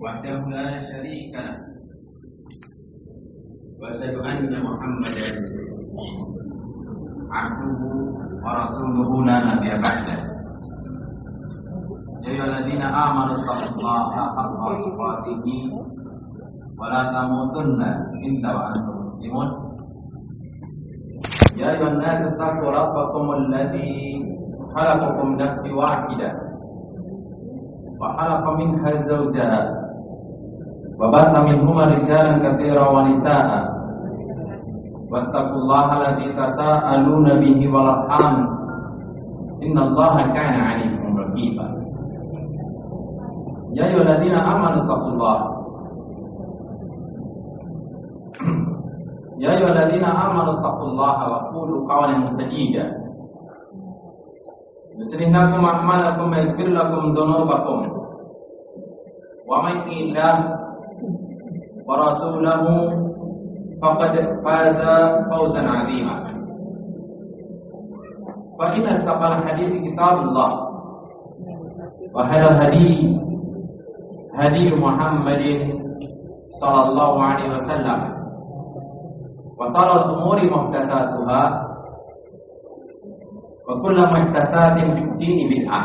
وحده لا شريك له وأشهد أن محمدا عبده ورسوله لا نبي بعده يا أيها الذين آمنوا اتقوا الله حق تقاته ولا تموتن إلا وأنتم مسلمون يا أيها الناس اتقوا ربكم الذي خلقكم من نفس واحدة وخلق منها زوجها وبث منهما رجالا كثيرا ونساء واتقوا الله الذي تساءلون به والأرحام إن الله كان عليكم رقيبا يا أيها الذين آمنوا اتقوا الله يا أيها الذين آمنوا اتقوا الله وقولوا قولا سديدا يصلح لكم أعمالكم ويغفر لكم ذنوبكم ومن يطع الله ورسوله فقد فاز فوزا عظيما فإن أصدق الحديث كتاب الله وخير الهدي هدي محمد صلى الله عليه وسلم وشر الأمور محدثاتها وكل محدثات في الدين بدعة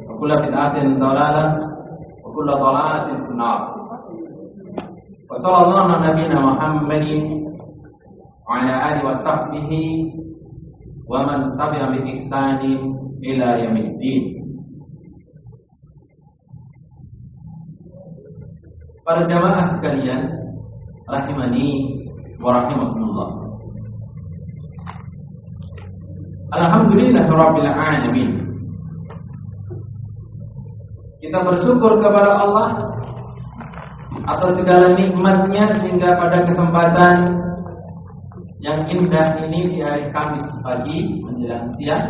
وكل بدعة ضلالة وكل ضلالة في النار وصلى الله على نبينا محمد وعلى آله وصحبه ومن تبع بإحسان إلى يوم الدين. Para jamaah sekalian, rahimani wa rahimakumullah. Alhamdulillahirabbil alamin. Kita bersyukur kepada Allah atas segala nikmatnya sehingga pada kesempatan yang indah ini di hari Kamis pagi menjelang siang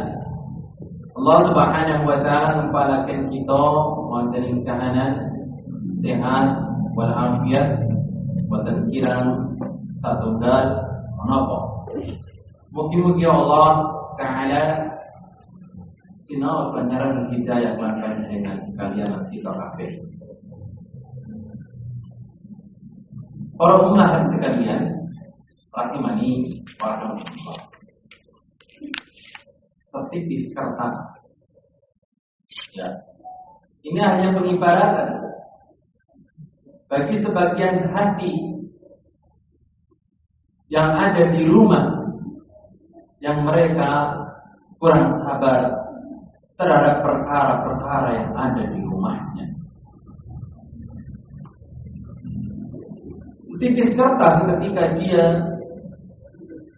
Allah Subhanahu wa taala mempalakan kita wonten kahanan sehat wal afiat boten kirang satunggal menapa. Mugi-mugi Allah taala sinau panjaran hidayah lan panjenengan sekalian kita kabeh. Para umat sekalian, rahimani wa rahimakumullah. Setipis kertas. Ya. Ini hanya pengibaratan bagi sebagian hati yang ada di rumah yang mereka kurang sabar terhadap perkara-perkara yang ada di rumahnya. Setipis kertas ketika dia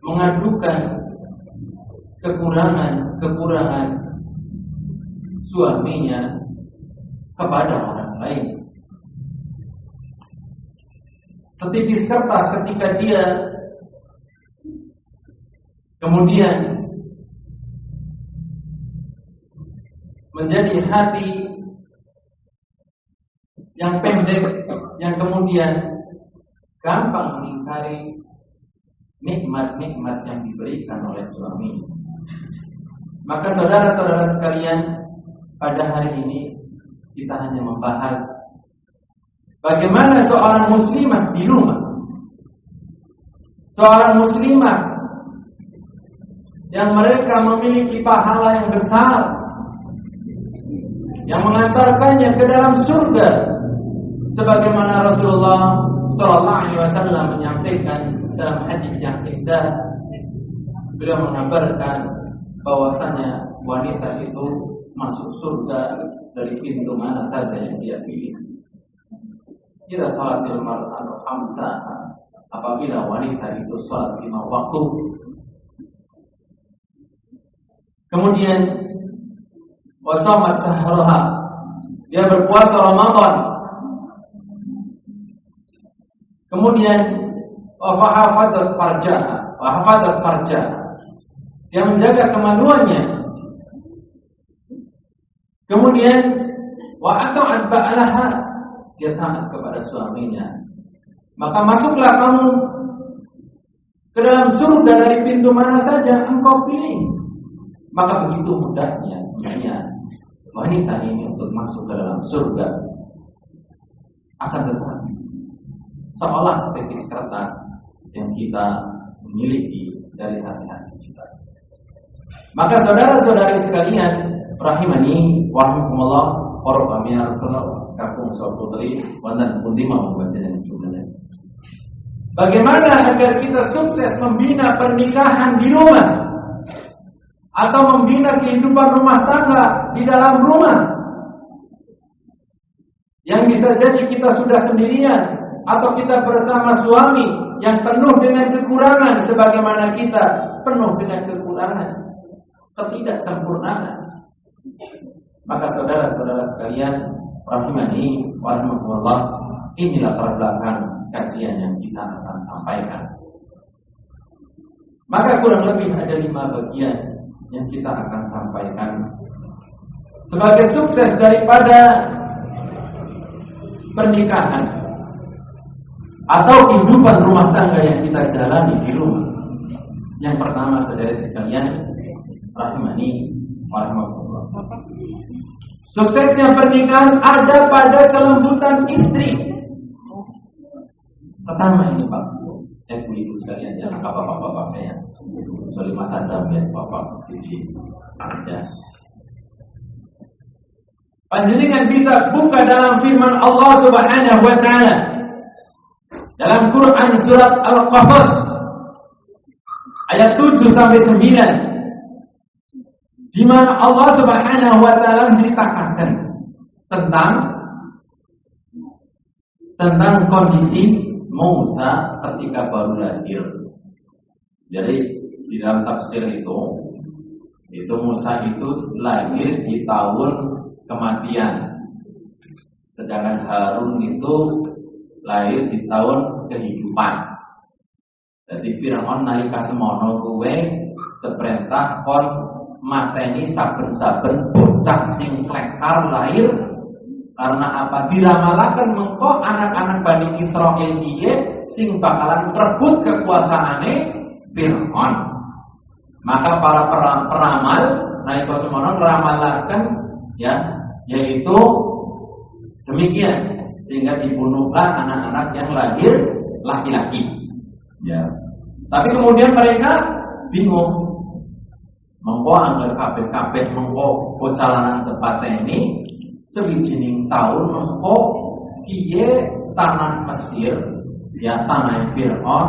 mengadukan kekurangan suaminya kepada orang lain. Setipis kertas ketika dia kemudian menjadi hati yang pendek, yang kemudian gampang mengingkari nikmat-nikmat yang diberikan oleh suami. Maka saudara-saudara sekalian, pada hari ini kita hanya membahas bagaimana seorang muslimah di rumah, seorang muslimah yang mereka memiliki pahala yang besar yang mengantarkannya ke dalam surga, sebagaimana Rasulullah sallallahu alaihi wasallam menyampaikan dalam hadis yang indah. Beliau mengabarkan bahwasanya wanita itu masuk surga dari pintu mana saja yang dia pilih. Jika salatil mar'atu khamsah, apabila wanita itu salat 5 waktu, kemudian wasamat sahraha, dia berpuasa Ramadan, kemudian wahafadzat farjaha, dia menjaga kemaluannya, kemudian wa'ata'at ba'laha, dia taat kepada suaminya, maka masuklah kamu ke dalam surga dari pintu mana saja engkau pilih. Maka begitu mudahnya sebenarnya wanita ini untuk masuk ke dalam surga. Akan tetapi seolah seperti kertas yang kita miliki dari hati-hati kita. Maka saudara-saudari sekalian, rahimani warahmatullah, para pamirsa kakung saudari wonten pundi mau membaca dengan jumlahnya. Bagaimana agar kita sukses membina pernikahan di rumah atau membina kehidupan rumah tangga di dalam rumah, yang bisa jadi kita sudah sendirian atau kita bersama suami yang penuh dengan kekurangan sebagaimana kita penuh dengan kekurangan ketidaksempurnaan. Maka saudara-saudara sekalian, rahimani warahmatullah, inilah latar belakang kajian yang kita akan sampaikan. Maka kurang lebih ada 5 bagian yang kita akan sampaikan sebagai sukses daripada pernikahan atau kehidupan rumah tangga yang kita jalani di rumah. Yang pertama, saudara sekalian, rahimani warahmatullah, suksesnya pernikahan ada pada kelembutan istri. Pertama ini Pak, ibu sekalian, jangan bapak-bapak ya, kecuali Mas Adam ya, bapak kecil ya. Panjenengan bisa buka dalam firman Allah Subhanahu wa taala dalam Quran surat Al-Qasas ayat 7 sampai 9, di mana Allah Subhanahu wa taala menceritakan tentang kondisi Musa ketika baru lahir. Jadi di dalam tafsir itu Musa itu lahir di tahun kematian, sedangkan Harun itu lahir di tahun kehidupan. Jadi Firaun nalika semono kuwe diperintah kon mateni saben-saben bocah sing klekar lahir. Karena apa? Diramalaken mengko anak-anak Bani Israil piye sing bakalan rebut kekuasaane Firaun. Maka para peramal nalika semono ngramalaken ya, yaitu demikian, sehingga dibunuhlah anak-anak yang lahir laki-laki. Ya. Tapi kemudian mereka bingung, mengko anggar kabeh mengko bocah lanang tepatnya ini sewijining tahun mengko piye tanah Mesir ya, tanah Firaun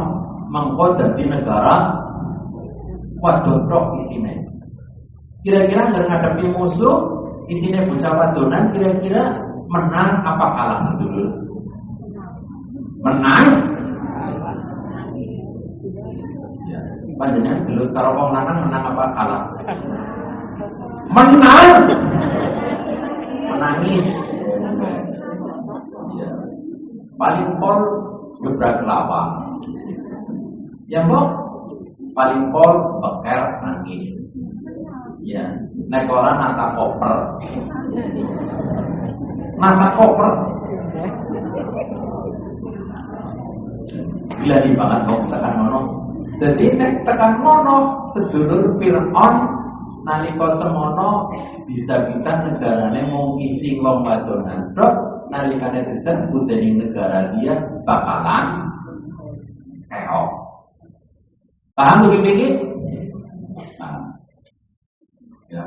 mengko dadi negara wadon isine. Kira-kira ngadhepi musuh isine bocah wadonan, kira-kira menang apa kalah sedulur? Menang. Ya, panjenengan gelut karo wong lanang menang apa kalah? Menang. Menangis. Ya. Paling pol gebrak kelapa. Ya mbok, paling pol beker nangis. Ya, nek ora nata koper. Nata koper. Gila di banget kok tekan mono. Jadi nek tekan mono sedulur Firaun nalika semono bisa-bisa negarane mung isi wong wadonan tok, nalikane disebut dening negara dia bakalan keok. Paham tuh iki? Ya.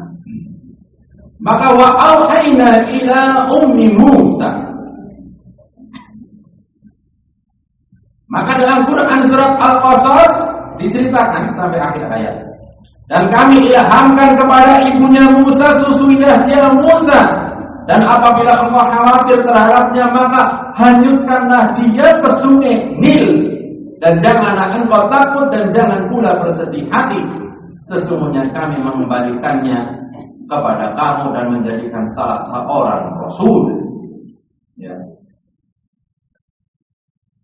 Maka wa auhayna ila ummi Musa. Maka dalam Quran surat Al-Qasas diceritakan sampai akhir ayat. Dan kami ilhamkan kepada ibunya Musa susu indahnya Musa. Dan apabila engkau khawatir terhadapnya, maka hanyutkanlah dia ke sungai Nil. Dan janganlah engkau takut dan jangan pula bersedih hati. Sesungguhnya kami mengembalikannya kepada kamu dan menjadikan salah seorang Rasul. Ya.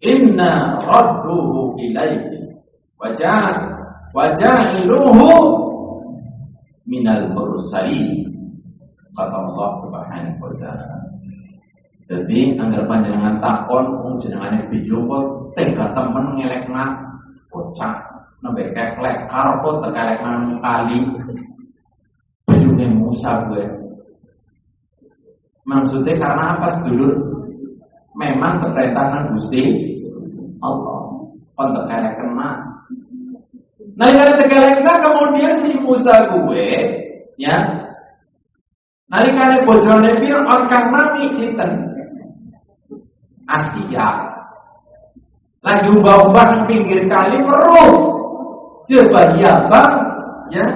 Inna radduhu ilaihi waja'iluhu minal mursalin, kata Allah Subhanahu wa ta'ala. Jadi anggar panjenengan takon wong jenengane bingung kok tega temen ngelekna bocah nembe keklek karo tekelekna kali bojone Musa gue. Maksudnya karena apa sedulur? memang keperintah Gusti Allah. Kon tekelek kena. Nah, yang tekelek kemudian si Musa gue, ya. Nalikane bojone Fir'aun kang nami sinten? Asia. Lagi ubah-ubah di pinggir kali perlu dia bagi abang, ya.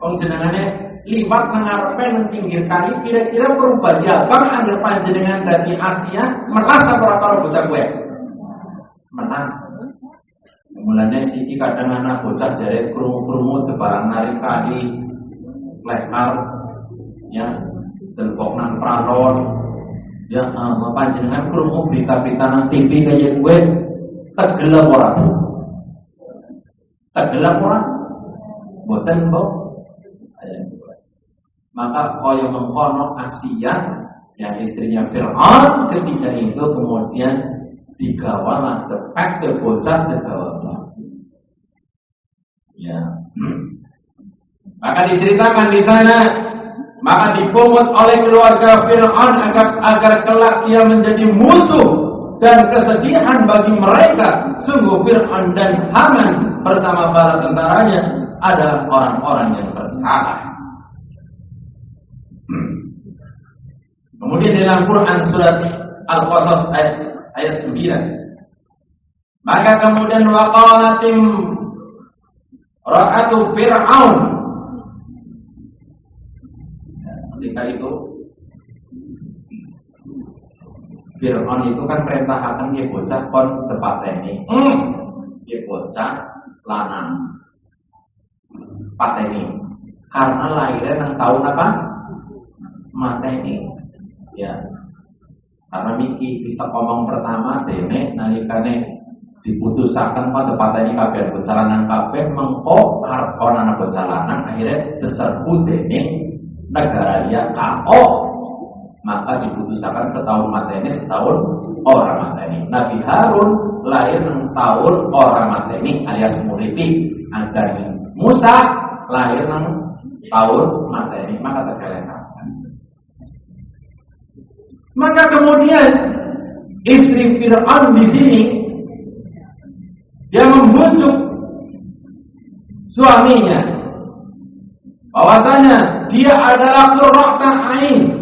Wong jenengane liwat nang ngarepe nang pinggir kali kira-kira perlu bagi abang anggere panjenengan dadi Asia menas apa karo bocah kowe? Menas. Mulane siki kadang anak bocah jare krungu-krungu debaran narik kali lekar, ya, delok nang pralon, ya, panjenengan krungu berita-berita nang TV kaya gue tegelap ora? Tegelap ora? Boten, Mbok. Maka kaya mengkono Asia yang istrinya Fir'aun ketika itu kemudian digawalah the bocah digawalah. Ya. Maka diceritakan di sana, maka dipungut oleh keluarga Fir'aun agar kelak dia menjadi musuh dan kesedihan bagi mereka. Sungguh Fir'aun dan Haman bersama bala tentaranya adalah orang-orang yang bersalah. Kemudian dalam Quran surat Al-Qasas ayat 9. Maka kemudian waqalatim ra'atu Fir'aun. Ketika itu Fir'aun itu kan perintahkan dia bocah kon tepateni. Dia bocah lanang. Pateni. Karena lahirnya nang tahun apa? Mateni. Ya. Karena miki bisa ngomong pertama dene nalikane diputusaken kok tepateni kabeh bocah lanang kabeh mengko arep ana bocah lanang akhirnya diserbu dening negara dia KO. Maka diputuskan setahun mateni, setahun orang mateni. Nabi Harun lahir tahun orang mateni alias muriti. Antara Musa lahir tahun mateni. Maka terkelekan. Maka kemudian istri Fir'aun di sini dia membujuk suaminya bahwasanya dia adalah qurrata ain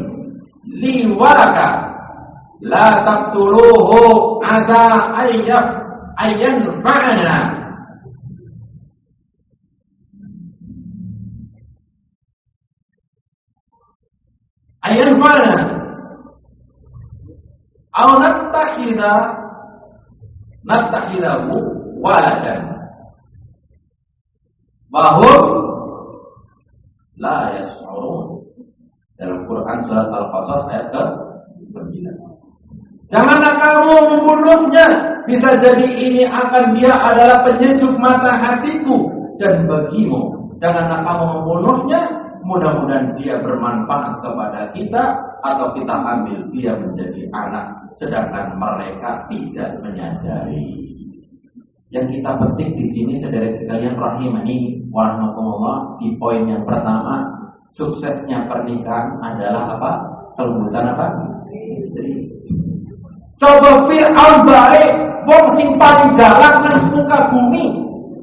li walaka la taqtuluhu asa ayyan fa'ana aw nattakhidahu waladan wahum la yas'urun. Dalam Quran surat Al-Qasas ayat ke-9. Janganlah kamu membunuhnya, bisa jadi ini akan dia adalah penyejuk mata hatiku dan bagimu. Janganlah kamu membunuhnya, mudah-mudahan dia bermanfaat kepada kita atau kita ambil dia menjadi anak, sedangkan mereka tidak menyadari. Yang kita petik di sini saudara sekalian rahimani wa rahmatullah, di poin yang pertama, suksesnya pernikahan adalah apa? Kelembutan apa? Istri. Coba Fir'aun baik, wong sing paling galak nang muka bumi,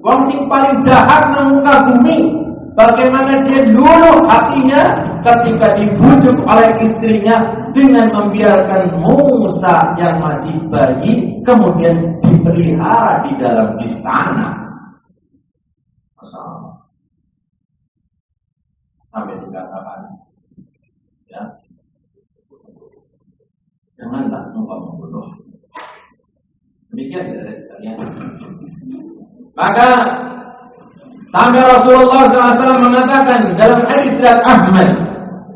wong sing paling jahat nang muka bumi. Bagaimana dia luluh hatinya ketika dibujuk oleh istrinya dengan membiarkan Musa yang masih bayi kemudian dipelihara di dalam istana. Masalah. Sampai dikatakan, ya, janganlah engkau membunuh. Demikian dari sekalian. Maka sampai Rasulullah SAW mengatakan dalam hadis riwayat Ahmad,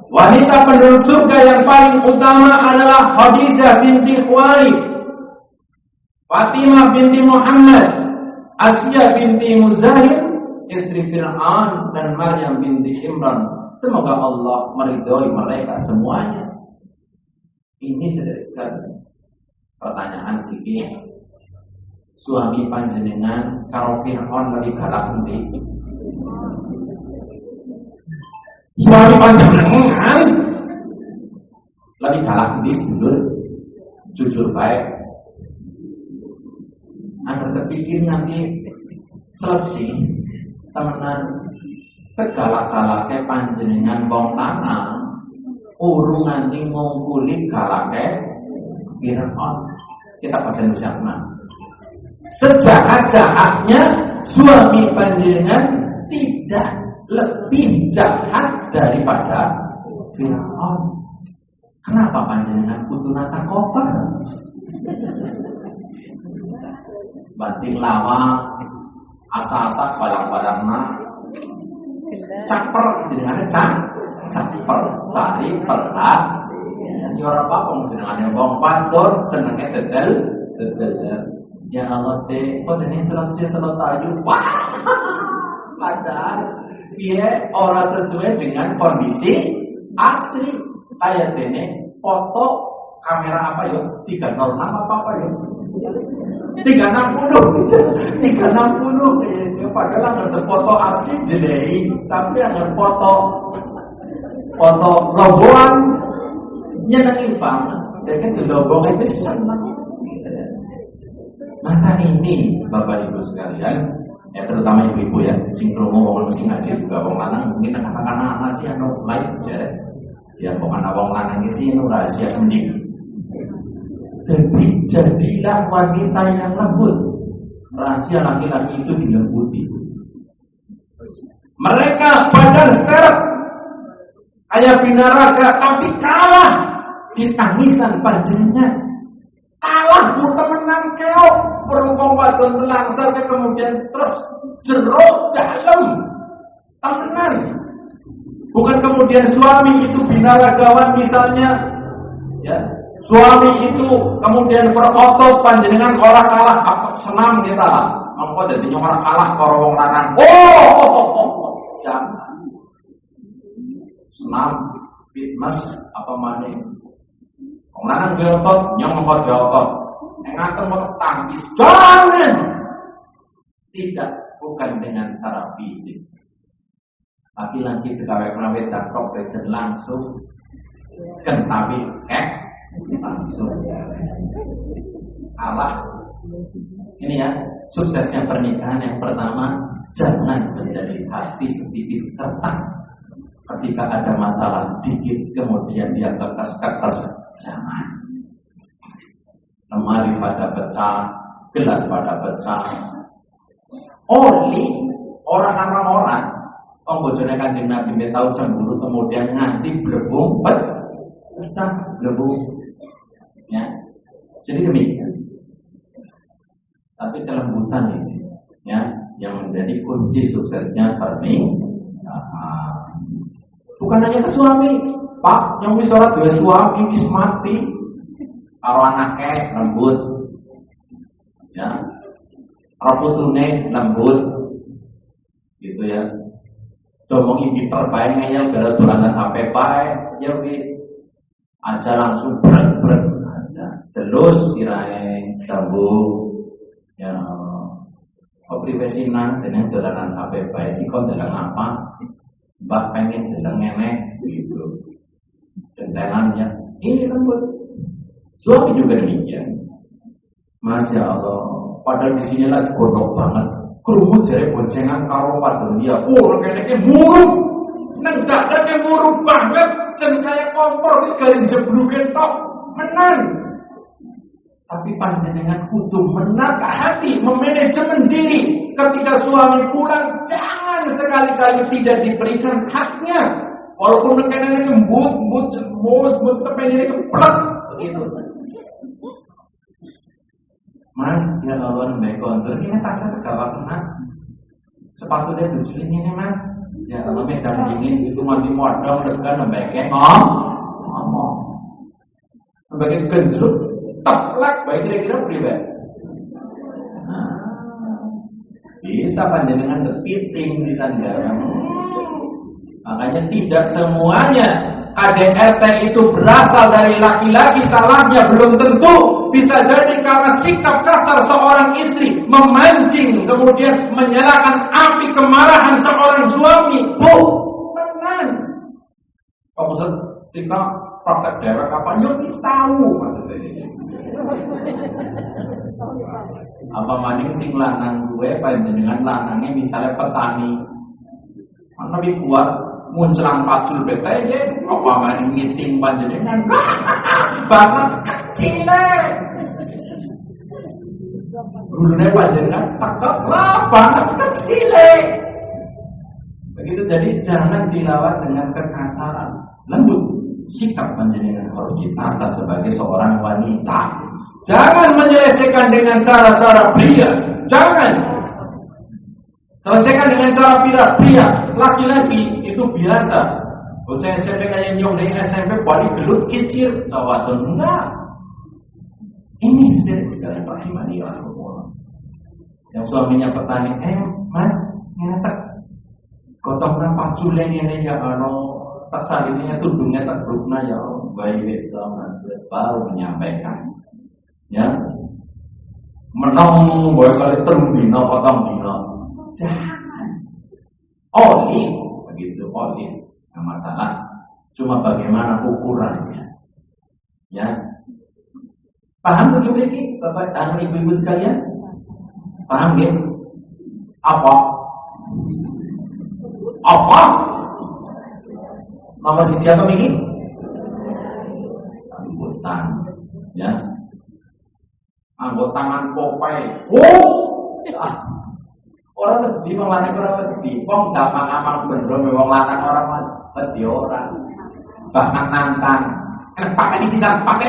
wanita penduduk surga yang paling utama adalah Khadijah binti Khuwailid, Fatimah binti Muhammad, Asia binti Muzahir, istri Fir'aun, dan Maryam binti Imran. Semoga Allah meridhoi mereka semuanya. Ini saudara sekalian, pertanyaan sih, suami panjenengan karo Fir'aun lebih galak nanti. Suami panjenengan lebih galak nanti, sedulur. jujur baik. Anda terpikir nanti selesai temenan segala-galake panjenengan wong lanang urung nganti ngungkuli galake Firaun. Kita bahasa Indonesia menang. Sejahat-jahatnya suami panjenengan tidak lebih jahat daripada Firaun. Kenapa panjenengan kudu nata koper? Batin lawang, asa-asa barang-barangna caper, jenengannya caper, cari perhat. Ini orang apa jenengannya wong pador senengnya dedel. Ya Allah teh, kok ini selalu tayu. Wah, padahal dia orang sesuai dengan kondisi asli. Kayak ini foto kamera apa ya? 306 apa ya? 360 padahal ada foto asli jadi, tapi ada foto logoan nyenengin banget. Jadi itu logoan itu senang. Maka ini Bapak Ibu sekalian, ya terutama ibu-ibu ya, sing krungu wong mesti ngaji juga wong lanang mungkin anak-anak sih anu lain ya. Ya bukan wong lanang iki anu rahasia sendiri. Jadi jadilah wanita yang lembut. Rahasia laki-laki itu dilembuti. Mereka badan seret kayak binaraga, tapi kalah di tangisan panjenengan. Kalah temenan keok berhubung wadon telang sampai kemudian terus jeruk dalam temenan. Bukan kemudian suami itu binaragawan misalnya, ya. Suami itu kemudian berotot panjenengan orang kalah apa senam kita lah. Mengko dadi orang kalah karo wong lanang. Jangan. Senam fitness apa maneh. Wong lanang berotot nyong mengko berotot. Ngaten mau tangkis. Jangan. Tidak, bukan dengan cara fisik. Laki-laki kegawe-gawe dakrok bejen langsung kan tapi langsung kalah. Ini ya suksesnya pernikahan. Yang pertama, jangan menjadi hati setipis kertas. Ketika ada masalah dikit kemudian dia kertas-kertas, jangan. Lemari pada pecah, gelas pada pecah. Orang-orang bojone Kanjeng Nabi me tau cemburu kemudian nganti blebung pecah blebung. Ya. Jadi demikian. Tapi kelembutan ini ya yang menjadi kunci suksesnya pernikahan. Bukan hanya ke suami, Pak, yang wis ora duwe suami wis mati. Karo anake lembut. Ya. Karo putune lembut. Gitu ya. Domongi pinter bae ngeyel gara dolanan HP bae, ya wis aja langsung brek aja. Terus sirahe dambu. Ya privasinan dengan dolanan HP bae sih kok dalang apa? Mbak pengen dalang nenek gitu. Dentenannya ini lembut. Suami juga demikian. Masya Allah. Padahal di sini lagi gondok banget. Krungu jare boncengan karo wadon dia. Kene muruk. Nang dadake muruk banget, jen kaya kompor wis garing jebluke tok. Menang. Tapi panjenengan kudu menata hati, memanajemen diri. Ketika suami pulang, jangan sekali-kali tidak diberikan haknya. Walaupun rekenane embut kepengen keplek begitu. Mas, ya Allah, mbak kontur ini tasnya kegawat kena. Sepatunya tujuan ini mas. Ya Allah, medan dingin itu mandi modong degan mbaknya ngomong. Mbaknya gendrut, teplak, baik kira-kira pribadi. Bisa panjenengan terpiting di sana. Makanya tidak semuanya KDRT itu berasal dari laki-laki, salahnya belum tentu. Bisa jadi karena sikap kasar seorang istri memancing kemudian menyalakan api kemarahan seorang suami. Tenang. Pak Ustaz, kita praktek daerah apa? Nyobis tahu maksudnya. Apa maning sing lanang gue panjenengan lanangnya misalnya petani. Mana lebih kuat muncelang pacul bete ya apa maning ngiting panjenengan banget kecil. Gulune panjenengan tekek lah banget kecil. Begitu, jadi jangan dilawan dengan kekasaran. Lembut sikap panjenengan harus ditata sebagai seorang wanita. Jangan menyelesaikan dengan cara-cara pria. Jangan selesaikan dengan cara pria. Laki-laki itu biasa. Bocah SMP kayak nyong dari SMP balik gelut kecil. Tawatun enggak. Ini sekali rahimani Allah. Yang suaminya petani, mas, ngetek gotongnya paculeng ini ya kalau tak salinnya tudungnya tak berukna ya baik itu mas baru menyampaikan. Ya, menang boleh kali terung dino potong dino. Jangan oli begitu oli. Nah, masalah cuma bagaimana ukurannya. Ya, paham tuh ini bapak dan ibu-ibu sekalian? Paham ya? Apa? Nomor siapa ini? Anggotan, ya. Anggotangan Popeye. Orang wedi wong lanang ora wedi. Wong gampang-gampang bener wong lanang ora wedi ora. Bahkan nantang. Pakai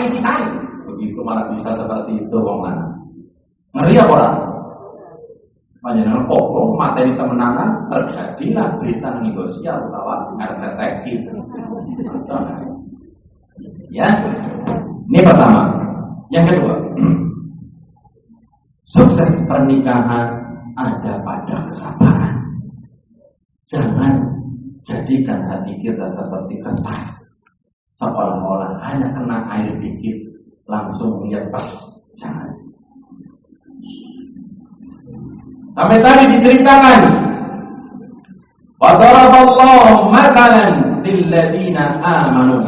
isisan. Begitu malah bisa seperti itu wong lanang. Ngeri apa ora? Panjenengan kokong materi kemenangan terjadilah berita negosiasi utawa RCTI. Ya. Ini pertama. Yang kedua, sukses pernikahan ada pada kesabaran. Jangan jadikan hati kita seperti kertas, seolah-olah hanya kena air dikit langsung menyepas. Jangan. Sampai tadi diceritakan, wa daraballahu mathalan lil ladzina amanu.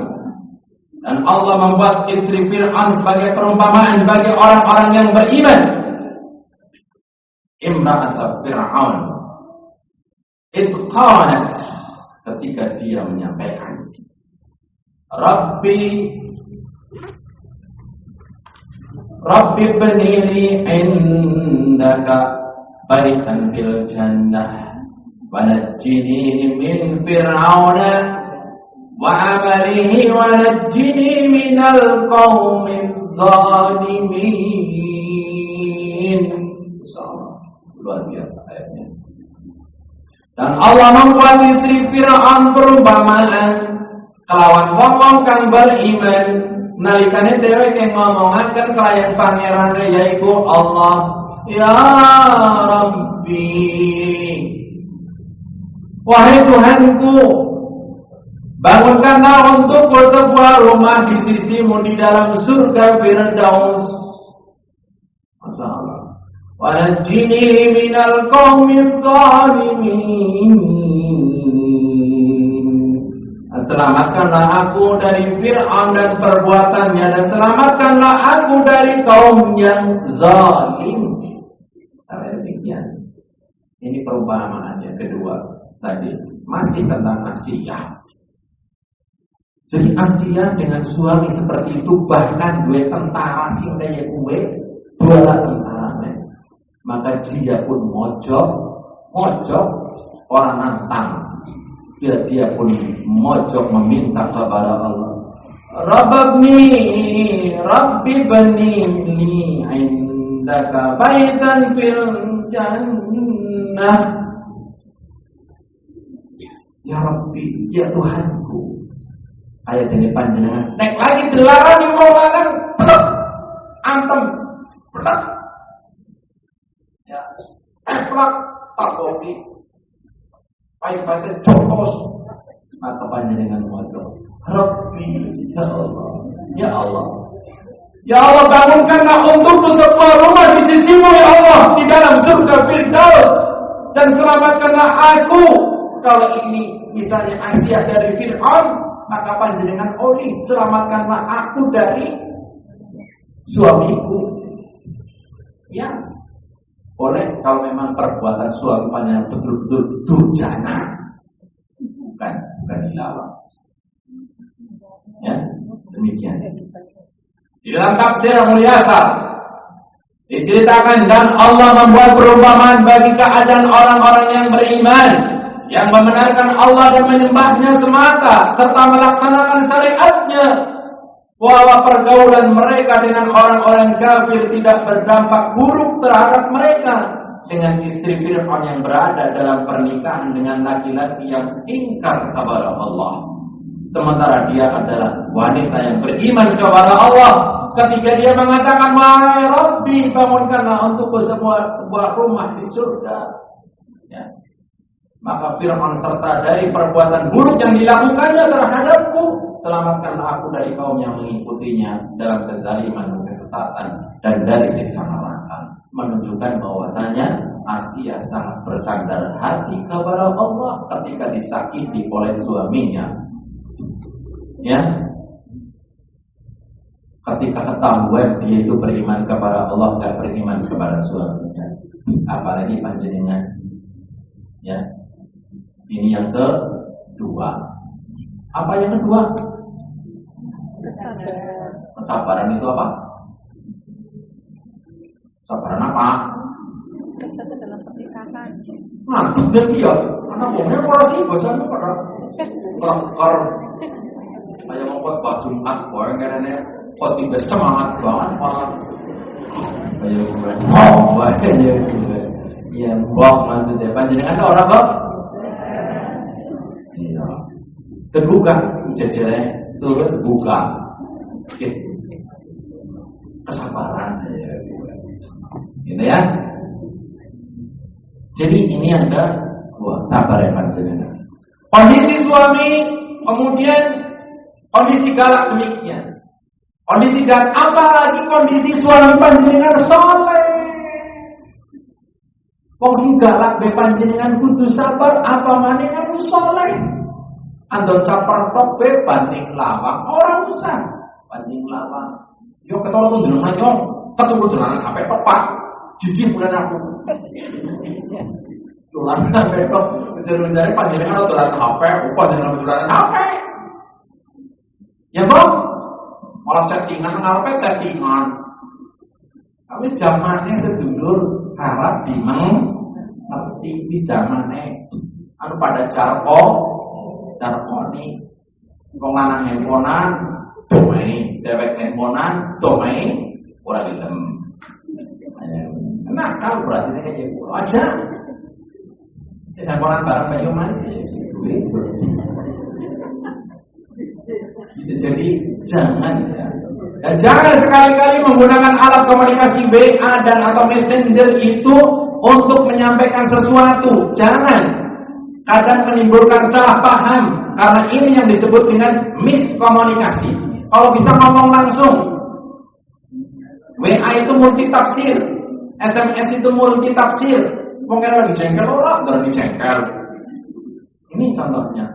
Dan Allah membuat istri Fir'aun sebagai perumpamaan bagi orang-orang yang beriman. Imra'at Fir'aun itqanat, ketika dia menyampaikan, Rabbi bnili indaka baitan fil jannah wa najjini min fir'auna wa 'amalihi wa najjini minal qaumiz zalimin. Luar biasa ayatnya. Dan Allah membuat istri Fir'aun perumpamaan kelawan wong kang beriman nalikane dheweke yang ngomongaken kelayan pangeran yaiku Allah. Ya Rabbi, wahai Tuhanku, bangunkanlah untukku sebuah rumah di sisimu di dalam surga Firdaus. Masya Allah. Wa najjini minal qaumiz zalimin. Selamatkanlah aku dari Fir'aun dan perbuatannya, dan selamatkanlah aku dari kaum yang zalim. Sampai demikian. Ini perumpamaannya. Kedua tadi masih tentang Asia. Jadi Asia dengan suami seperti itu, bahkan dua tentara sing kaya kue, dua tentara, maka dia pun mojok orang nantang. Dia pun mojok meminta kepada Allah. Rabbi bani li indaka baitan fil jannah. Ya Rabbi, ya Tuhanku. Ayat ini panjenengan nek lagi dilarang ngomongan pelek antem pelek. Ya, pelek takoki. Baik-baik contoh maka panjenengan modal. Rabbi, ya Allah, ya Allah, ya Allah, bangunkanlah untukku sebuah rumah di sisimu ya Allah di dalam surga Firdaus, dan selamatkanlah aku. Kalau ini misalnya Asia dari Fir'aun, maka panjenengan oli selamatkanlah aku dari suamiku. Ya, boleh kalau memang perbuatan suaminya betul-betul durjana, bukan dilarang. Ya, demikian. Di dalam tafsir Mulyasar diceritakan, dan Allah membuat perumpamaan bagi keadaan orang-orang yang beriman, yang membenarkan Allah dan menyembahnya semata, serta melaksanakan syariatnya, bahwa pergaulan mereka dengan orang-orang kafir tidak berdampak buruk terhadap mereka, dengan istri Fir'aun yang berada dalam pernikahan dengan laki-laki yang ingkar kepada Allah, sementara dia adalah wanita yang beriman kepada Allah. Ketika dia mengatakan, "Wahai Rabbi, bangunkanlah untukku sebuah rumah di surga." Ya. Maka Fir'aun serta dari perbuatan buruk yang dilakukannya terhadapku, selamatkanlah aku dari kaum yang mengikutinya dalam kezaliman dan kesesatan dan dari siksa neraka. Menunjukkan bahwasanya Asia sangat bersandar hati kepada Allah ketika disakiti oleh suaminya. Ya. Ketika ketahuan dia itu beriman kepada Allah, gak beriman kepada suaminya, apalagi panjenengan. Ya, ini yang kedua. Apa yang kedua? Kesabaran itu apa? Kesabaran apa? Bersatu dalam pernikahan. Ngantuk dia dia. Karena ngomongnya orang sih bahasanya pada kelakar. Kayak membuat baju Jumat, orang karena kok tiba semangat banget malah kayak gue aja gue ya bok maksudnya panjenengan ada orang bok iya terbuka jajarnya turut buka kesabaran ya gitu ya. Jadi ini ada sabar ya panjenengan. Kondisi suami, kemudian kondisi galak demikian. Kondisi jahat, apalagi kondisi suami panjenengan soleh. Wong sing galak be panjenengan kudu sabar, apa maneh kan soleh. Andon capar tok be banding lawang, orang usah banding lawang. Yo ketara tuh jenengan yo, ketemu jenengan HP tok Pak. Jijik bulan aku. Tulan HP tok, ujar-ujare panjenengan dolan HP, upah jenengan dolan HP. Ya, Bang. Malah chattingan, ngapain chattingan? Tapi zamannya sedulur harap dimengerti. Di zamannya anu pada jarkoni wong lanang handphonean domai, dewek handphonean domai ora dilem. Nakal berarti kayak gitu aja. Handphonean bareng bae mas. Jadi jangan ya. Dan jangan sekali-kali menggunakan alat komunikasi WA dan atau Messenger itu untuk menyampaikan sesuatu. Jangan. Kadang menimbulkan salah paham, karena ini yang disebut dengan miskomunikasi. Kalau bisa ngomong langsung. WA itu multitafsir, SMS itu multitafsir. Mungkin lagi jengkel orang, lagi jengkel. Ini contohnya.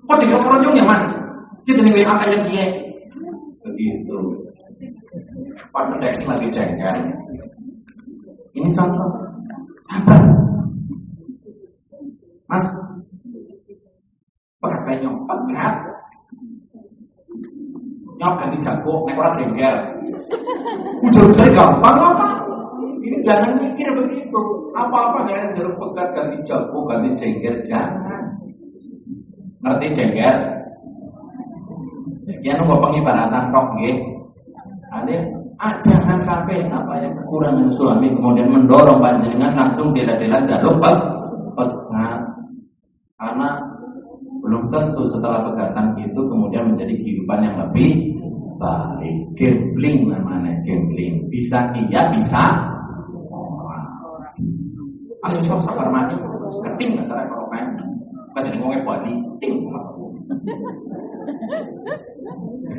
Kok jengkel kerojong ya mas? Kita nih WA kayak dia. Begitu. Pak deteksi lagi jengkel. Ini contoh. Sabar. Mas. Pakai nyopet kan? Nyop ganti jago, nek ora jengkel. Udah gampang apa? Ini jangan mikir begitu. Apa-apa ya jeruk pekat ganti jago, ganti jengkel, jangan. Ngerti jengkel? Ya nunggu pengibaratan kok nggih. Jangan sampai apa yang kekurangan suami kemudian mendorong panjenengan langsung dela-dela jaluk pegat. Karena belum tentu setelah pegatan itu kemudian menjadi kehidupan yang lebih baik. Gambling namanya, gambling. Bisa iya, bisa orang. Ayo sok sabar mati. Keting masalah kalau main. Kan jadi ngomongnya body ting.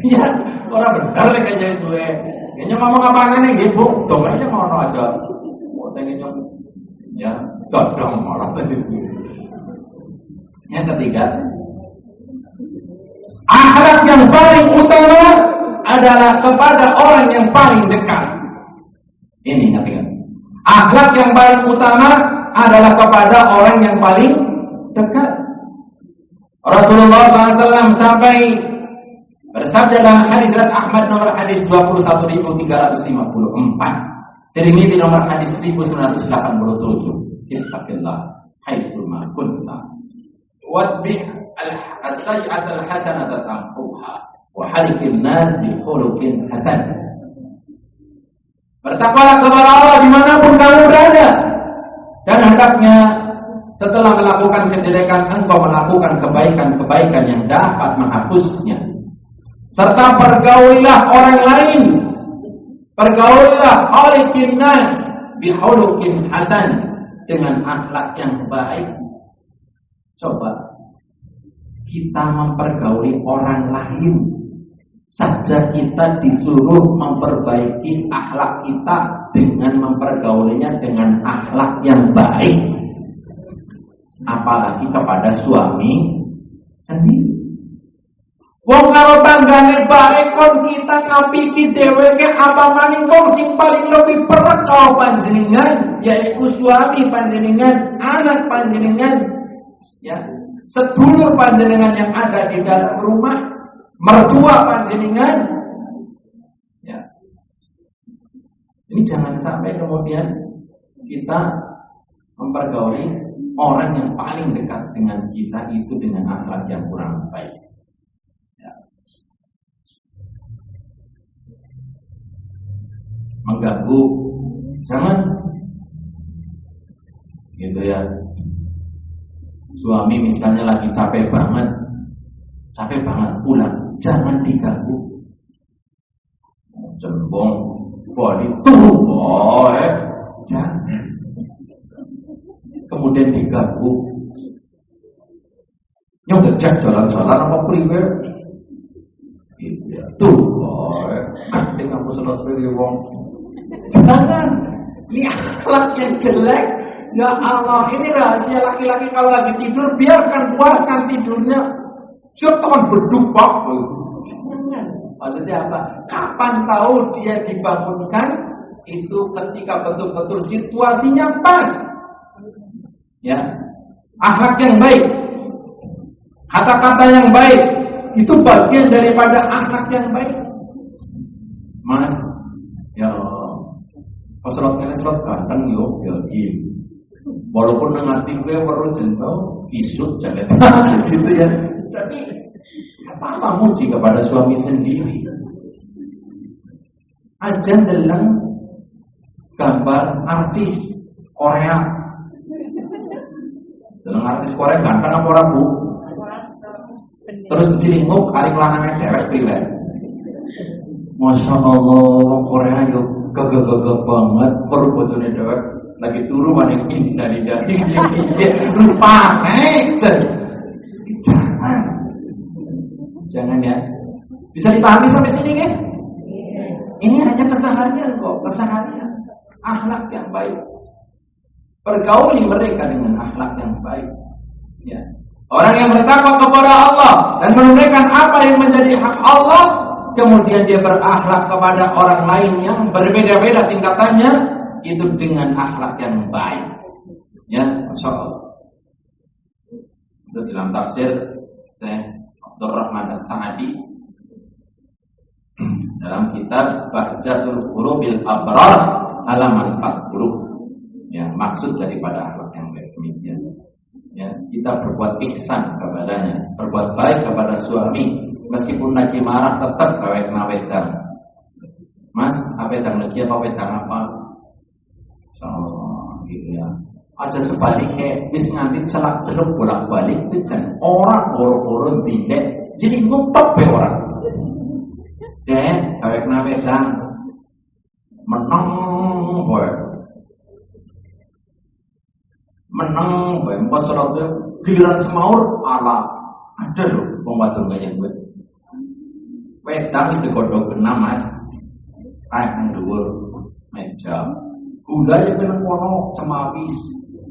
Iya, orang benar kayaknya itu kayaknya ngomong apa nih gitu, domainnya ngono aja. Kayaknya ya, dodong malah tadi. Yang ketiga, akhlak yang paling utama adalah kepada orang yang paling dekat. Ini ingat-ingat. Akhlak yang paling utama adalah kepada orang yang paling dekat. Rasulullah SAW sampai bersabda dalam hadis riwayat Ahmad nomor hadis 21.354, Tirmidzi nomor hadis 1987. Ittaqillah haitsu ma kunta wadbi' as-sayyi'ata al-hasanata tamhuha wa halikin nas bi khuluqin hasan. Bertakwalah kepada Allah dimanapun kamu berada, dan hendaknya setelah melakukan kejelekan engkau melakukan kebaikan-kebaikan yang dapat menghapusnya. Serta pergaulilah orang lain, pergaulilah khaliqin nas bi khuluqin hasan, dengan akhlak yang baik. Coba kita mempergauli orang lain saja, kita disuruh memperbaiki akhlak kita dengan mempergaulinya dengan akhlak yang baik, apalagi kepada suami sendiri. Wong karo tanggane baik kon kita ngapiki dheweke apa maning wong sing paling lebih perek karo panjenengan yaiku suami panjenengan, anak panjenengan, ya, sedulur panjenengan yang ada di dalam rumah, mertua panjenengan, ya. Ini jangan sampai kemudian kita mempergauli orang yang paling dekat dengan kita itu dengan akhlak yang kurang baik. Mengganggu, jangan gitu ya. Suami misalnya lagi capek banget pulang, jangan diganggu. Jembong body tuh boy, jangan kemudian diganggu. Yang dejak jalan-jalan apa priwe gitu ya. Tuh boy, nanti kamu selesai wong. Jangan, ini akhlak yang jelek. Ya Allah, ini rahasia laki-laki kalau lagi tidur, biarkan puaskan tidurnya. Jangan berdupak. Jangan. Maksudnya apa? Kapan tahu dia dibangunkan? Itu ketika betul-betul situasinya pas. Ya, akhlak yang baik, kata-kata yang baik, itu bagian daripada akhlak yang baik. Mas, ya Pasrotnya serot ganteng yo, ya gitu. Walaupun ngerti gue perlu jentau, kisut jalan, gitu ya. Tapi apa muji kepada suami sendiri? Aja dalam gambar artis Korea, dalam artis Korea ganteng apa orang bu? Terus dilingkup kali lanangnya dewek priwet. Masya Allah, Korea yuk. Gagah banget, perlu bocone dewek lagi turu maning dari lupa jangan ya. Bisa dipahami sampai sini kan? Ini hanya keseharian kok, keseharian. Akhlak yang baik, pergauli mereka dengan akhlak yang baik, ya. Orang yang bertakwa kepada Allah dan menunaikan apa yang menjadi hak Allah, kemudian dia berakhlak kepada orang lain yang berbeda-beda tingkatannya, itu dengan akhlak yang baik. Ya, Masya Allah. Itu dalam tafsir Syekh Abdul Rahman As-Sa'di dalam kitab Bahjatul Qulubil Abrar halaman 40. Ya, maksud daripada akhlak yang baik demikian. Ya, kita berbuat ihsan kepadanya, berbuat baik kepada suami. Meskipun lagi marah tetap gawe kena wedang. Mas, apa wedang lagi apa wedang apa? Oh, gitu ya. Aja sebaliknya, wis nganti celak-celuk bolak-balik itu kan orang boro-boro dindek. Jadi ngumpet be orang. Deh, gawe kena wedang. Menang boy. Menang boy, empat suratnya giliran semaur ala. Ada loh pembaca kayak gue. Wedang wis digodhog benam Mas. Kayak nang dhuwur meja. Gula ya kena kono cemawis.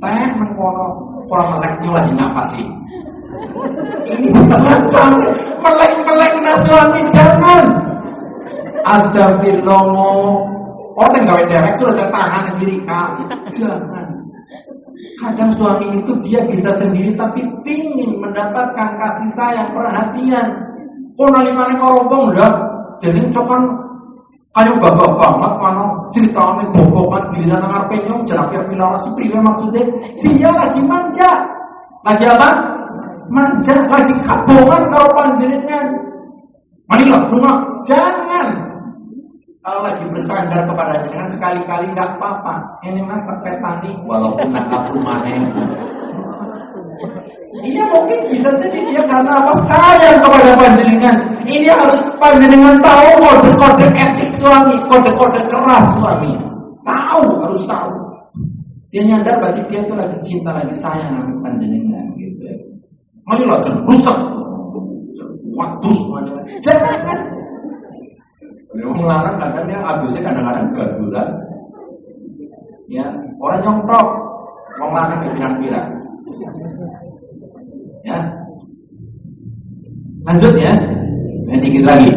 Teh nang kono ora meleknya lagi ngapasi. Ini jangan sampai melek-melek suami, jangan. Astagfirullah. Orang gawe dewek sudah tangan kiri kali. Jangan. Kadang suami itu dia bisa sendiri tapi pingin mendapatkan kasih sayang, perhatian. Kok nalikane korobong dah. Jadi cokan kayu gagah banget mana ceritanya bobokan giliran ngarepe nyong jenenge pilawasi priwe maksudnya dia lagi manja. Lagi apa? Manja, lagi kabongan karo panjenengan. Marilah rumah, jangan. Kalau lagi bersandar kepada jenengan sekali-kali nggak apa-apa. Ini mas petani walaupun nakal rumahnya. Iya mungkin bisa jadi dia karena apa? Sayang kepada panjenengan. Ini harus panjenengan tahu kode-kode etik suami, kode-kode keras suami. Tahu, harus tahu. Dia nyadar berarti dia itu lagi cinta, lagi sayang sama panjenengan gitu. Marilah rusak. Waktu semuanya. Jangan. Melarang kadang dia habisnya kadang-kadang gadulan. Ya, orang nyongkrok, orang lanang pirang-pirang. Ya, lanjut ya. Dikit lagi.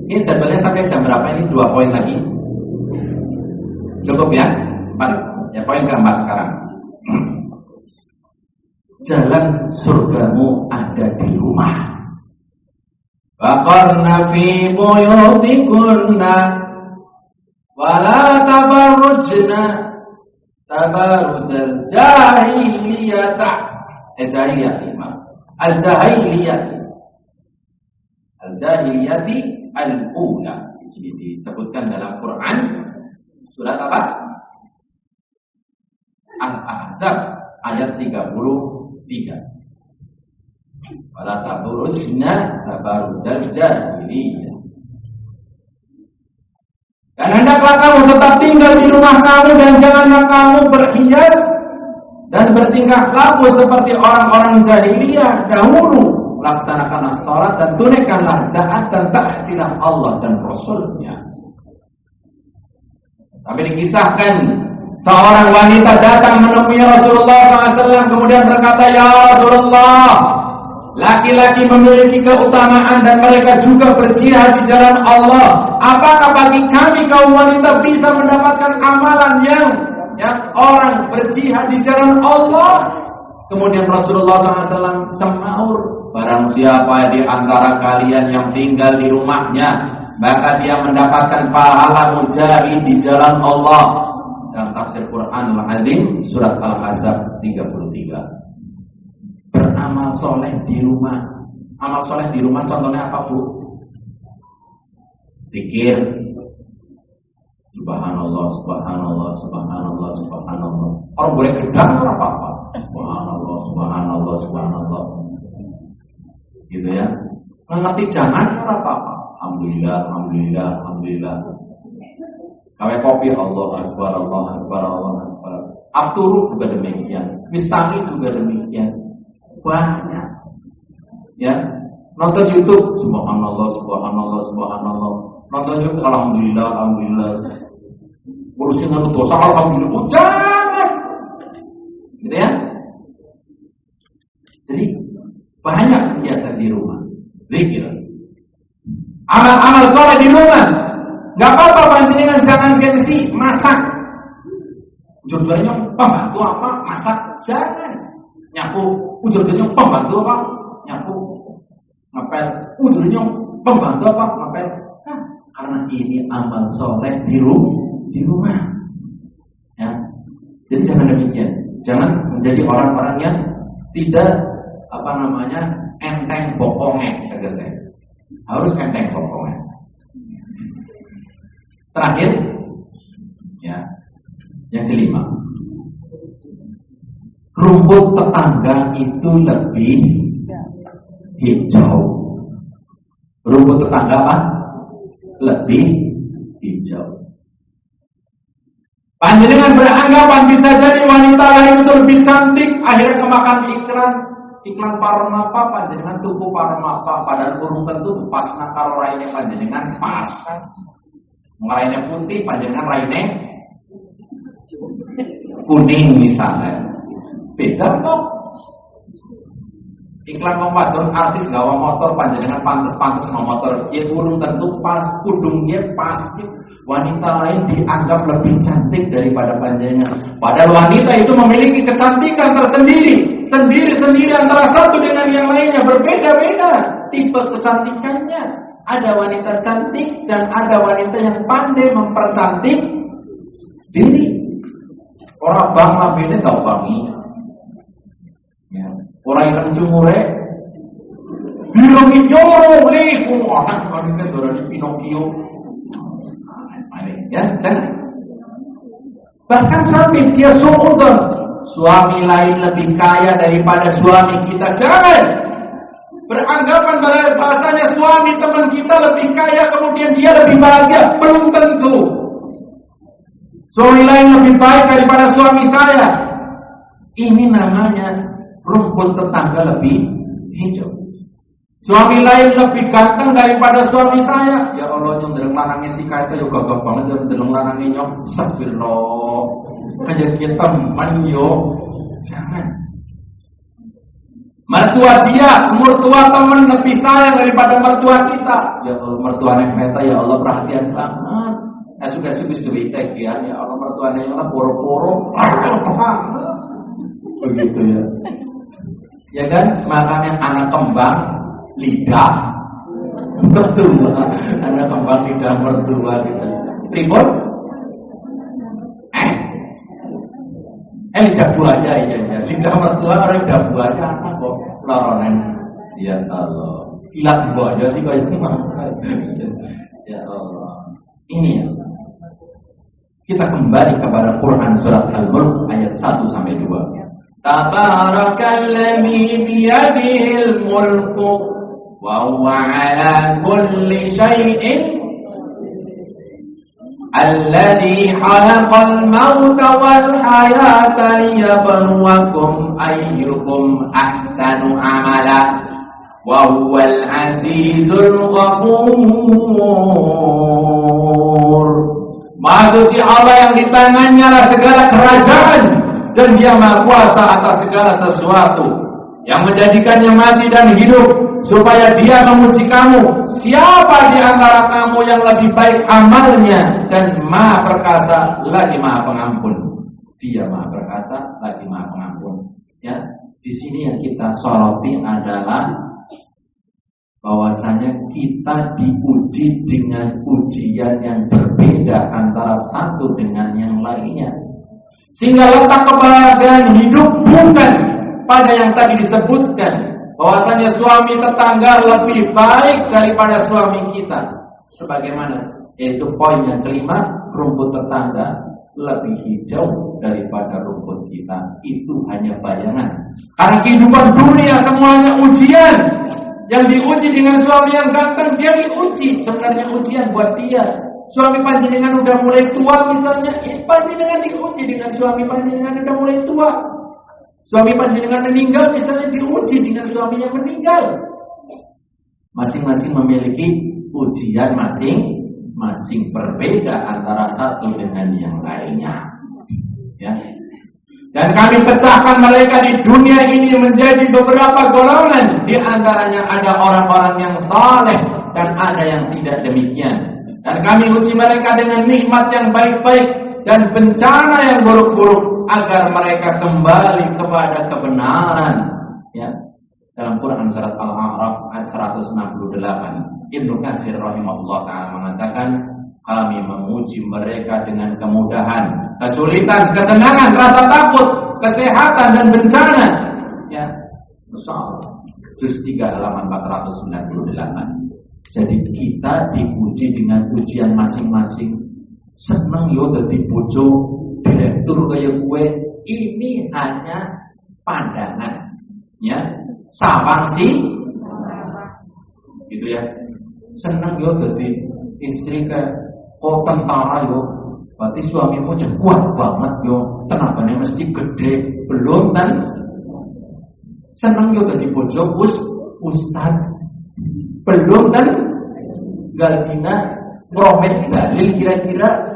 Ini jadwalnya sampai jam berapa ini? 2 poin lagi. Cukup ya? 4. Ya, poin keempat sekarang. Jalan surgamu ada di rumah. Waqarna fi buyutikunna wala tabarrujna tabarrujal jahiliyata al-jahiliyati al-ula. Di sini disebutkan dalam Quran surat apa? Al-Ahzab ayat 33. Wala tabarrujna tabarrujal jahiliyah. Dan hendaklah kamu tetap tinggal di rumah kamu dan janganlah kamu berhias dan bertingkah laku seperti orang-orang jahiliyah dahulu. Laksanakanlah sholat dan tunaikanlah zakat dan taatilah Allah dan Rasul-Nya. Sampai dikisahkan seorang wanita datang menemui Rasulullah SAW kemudian berkata, ya Rasulullah, laki-laki memiliki keutamaan dan mereka juga berjihad di jalan Allah. Apakah bagi kami kaum wanita bisa mendapatkan amalan yang orang berjihad di jalan Allah? Kemudian Rasulullah SAW semaur, barang siapa di antara kalian yang tinggal di rumahnya, maka dia mendapatkan pahala mujahid di jalan Allah. Dalam tafsir Quran Al-Azim surat Al-Ahzab 33. Beramal soleh di rumah. Amal soleh di rumah contohnya apa, Bu? Zikir. Subhanallah, subhanallah, subhanallah, subhanallah. Orang boleh gedang apa-apa. Subhanallah, subhanallah, subhanallah. Gitu ya. Mengerti jangan apa-apa. Alhamdulillah, alhamdulillah, alhamdulillah. Kawe kopi Allah Akbar, Allah Akbar, Allah Akbar. Abturu juga demikian. Mistangi juga demikian. Banyak. Ya. Nonton YouTube, subhanallah, subhanallah, subhanallah. Nonton YouTube, alhamdulillah, alhamdulillah. Urusin dosa, alhamdulillah. Jangan. Gitu ya. Jadi banyak kegiatan di rumah. Zikir. Amal-amal soleh di rumah. Gak apa-apa panjenengan jangan gengsi masak. Ujur-ujurnya pembantu apa? Masak. Jangan. Nyapu. Ujur-ujurnya pembantu apa? Nyapu. Ngepel. Ujurnya pembantu apa? Ngepel. Karena ini amal soleh di rumah. Ya. Jadi jangan demikian. Jangan menjadi orang-orang yang tidak enteng bokongnya, kata saya. Harus enteng bokongnya. Terakhir, ya, yang kelima, rumput tetangga itu lebih hijau. Rumput tetangga apa? Lebih hijau. Panjenengan beranggapan bisa jadi wanita lain itu lebih cantik, akhirnya kemakan iklan Parmapa, panjenengan tuku Parmapa, padahal kurung tentu pas nakal raine panjenengan pas. Raine putih, panjenengan raine kuning misalnya. Beda kok. Iklan wong wadon artis gawa motor panjenengan pantes-pantes sama motor. Ya urung tentu pas kudungnya pas. Wanita lain dianggap lebih cantik daripada panjenengan. Padahal wanita itu memiliki kecantikan tersendiri, sendiri-sendiri antara satu dengan yang lainnya, berbeda-beda tipe kecantikannya. Ada wanita cantik dan ada wanita yang pandai mempercantik diri. Orang bang lambene tau bangi. Ya. Orang yang cumure dirongi joro leku anak wanita dorani Pinocchio. Ya, jangan. Bahkan sampai dia suudon suami lain lebih kaya daripada suami kita. Jangan beranggapan bahasanya suami teman kita lebih kaya kemudian dia lebih bahagia. Belum tentu. Suami lain lebih baik daripada suami saya. Ini namanya rumput tetangga lebih hijau. Suami lain lebih ganteng daripada suami saya. Ya Allah, yang deleng lanangnya si kaya itu gagah banget, yang deleng lanangnya nyok. Astagfirullah. Kayak kita teman yo. Jangan. Mertua dia, mertua teman lebih sayang daripada mertua kita. Ya Allah, mertua nek meta ya Allah perhatian banget. Suka-suka duitek ya Allah mertua nek Allah poro-poro. Begitu ya. Ya kan? Makanya anak kembang lidah mertua, anak kembang lidah mertua gitu. Ribut? Lidah buaya ya. Lidah mertua orang lidah buaya apa kok loronen? Ya Allah, ilat buaya sih kayak gimana? Ya Allah, ini ya. Kita kembali kepada Quran surat Al-Mulk ayat 1 sampai 2. Tabarakalladzi biyadihil mulku وهو على كل شيء الذي خلق الموت والحياة ليبلوكم أيكم أحسن عملا وهو العزيز الغفور. Maha suci Allah yang di tangannya lah segala kerajaan dan Dia Maha Kuasa atas segala sesuatu, yang menjadikannya mati dan hidup supaya Dia menguji kamu, siapa di antara kamu yang lebih baik amalnya, dan Maha Perkasa lagi Maha Pengampun. Dia Maha Perkasa lagi Maha Pengampun. Ya, di sini yang kita soroti adalah bahwasanya kita diuji dengan ujian yang berbeda antara satu dengan yang lainnya, sehingga letak kebahagiaan hidup bukan pada yang tadi disebutkan, bahwasanya suami tetangga lebih baik daripada suami kita. Sebagaimana yaitu poin yang kelima, rumput tetangga lebih hijau daripada rumput kita. Itu hanya bayangan. Karena kehidupan dunia semuanya ujian. Yang diuji dengan suami yang ganteng, dia diuji. Sebenarnya ujian buat dia. Suami panjenengan udah mulai tua misalnya, panjenengan diuji dengan suami panjenengan udah mulai tua. Suami panjenengan meninggal misalnya, diuji dengan suami yang meninggal. Masing-masing memiliki ujian masing-masing, berbeda antara satu dengan yang lainnya. Ya. Dan kami pecahkan mereka di dunia ini menjadi beberapa golongan. Di antaranya ada orang-orang yang saleh dan ada yang tidak demikian. Dan kami uji mereka dengan nikmat yang baik-baik dan bencana yang buruk-buruk, agar mereka kembali kepada kebenaran. Ya. Dalam Quran surat Al-A'raf ayat 168, Ibnu Katsir rahimahullah ta'ala mengatakan, kami menguji mereka dengan kemudahan, kesulitan, kesenangan, rasa takut, kesehatan dan bencana. Ya, insyaallah. Juz 3 halaman 498. Jadi kita diuji dengan ujian masing-masing. Seneng yo dadi bojo direktur kaya gue, ini hanya pandangan, ya, sawang sih, gitu ya. Seneng yo dadi istri kayak tentara yo, berarti suamimu jangan kuat banget yo, tenaganya mesti gede, belum kan? Seneng yo dadi bojo ustad, belum kan? Galtina promet dalil kira-kira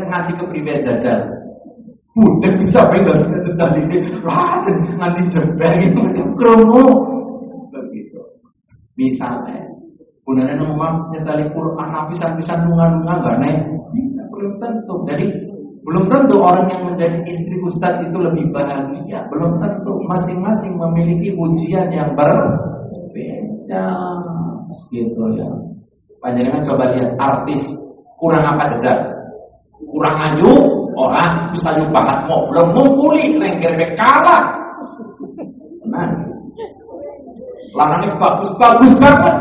nganti kepriwe jajal. Budek bisa pengen tadi lajeng nganti jembeng itu macam kromo begitu. Misalnya, punane ngomong nyetali Quran pisan-pisan nunga-nunga enggak naik bisa belum tentu. Jadi belum tentu orang yang menjadi istri ustaz itu lebih bahagia. Belum tentu, masing-masing memiliki ujian yang berbeda. Gitu ya. Panjenengan coba lihat artis kurang apa jejak? Kurang ayu, orang bisa ayu banget mau belum ngumpuli lengger kalah. Nah, lanangnya bagus-bagus banget.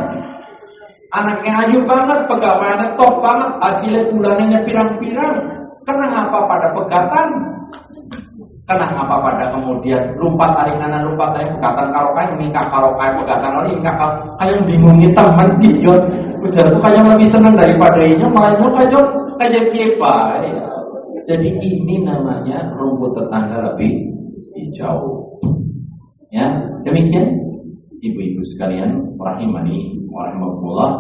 Anaknya ayu banget, pegawainya top banget, hasilnya bulanannya pirang-pirang. Kenapa pada pegatan? Kenapa pada kemudian lompat taringanan pegatan karokai, nikah karokai, pegatan lagi nikah kayak bingungi teman dia. Ujar itu kayak lebih senang daripada ini, malah kayak kipa. Ya. Jadi ini namanya rumput tetangga lebih hijau. Ya, demikian ibu-ibu sekalian, rahimani warahmatullah,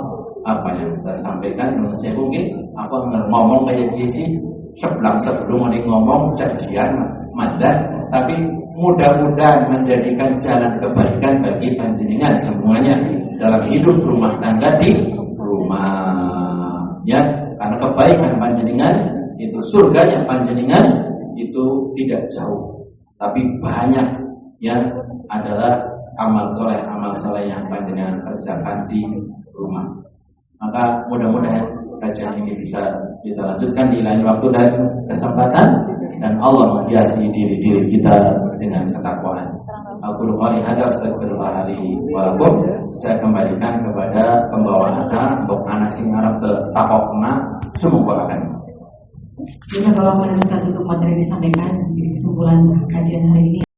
apa yang saya sampaikan saya mungkin apa ngomong kayak gini sih sebelum ngomong cacian madat, tapi mudah-mudahan menjadikan jalan kebaikan bagi panjenengan semuanya dalam hidup rumah tangga di rumah, ya, karena kebaikan panjenengan itu surganya panjenengan itu tidak jauh, tapi banyak yang adalah amal soleh yang panjenengan kerjakan di rumah. Maka mudah-mudahan kajian ini bisa kita lanjutkan di lain waktu dan kesempatan, dan Allah menghiasi diri kita dengan ketakwaan. Aku lupa hadza astagfirullah li wa lakum. Saya kembalikan kepada pembawa acara untuk anak sing arep sakokna semoga akan. Kita kalau untuk materi disampaikan di kesimpulan kajian hari ini.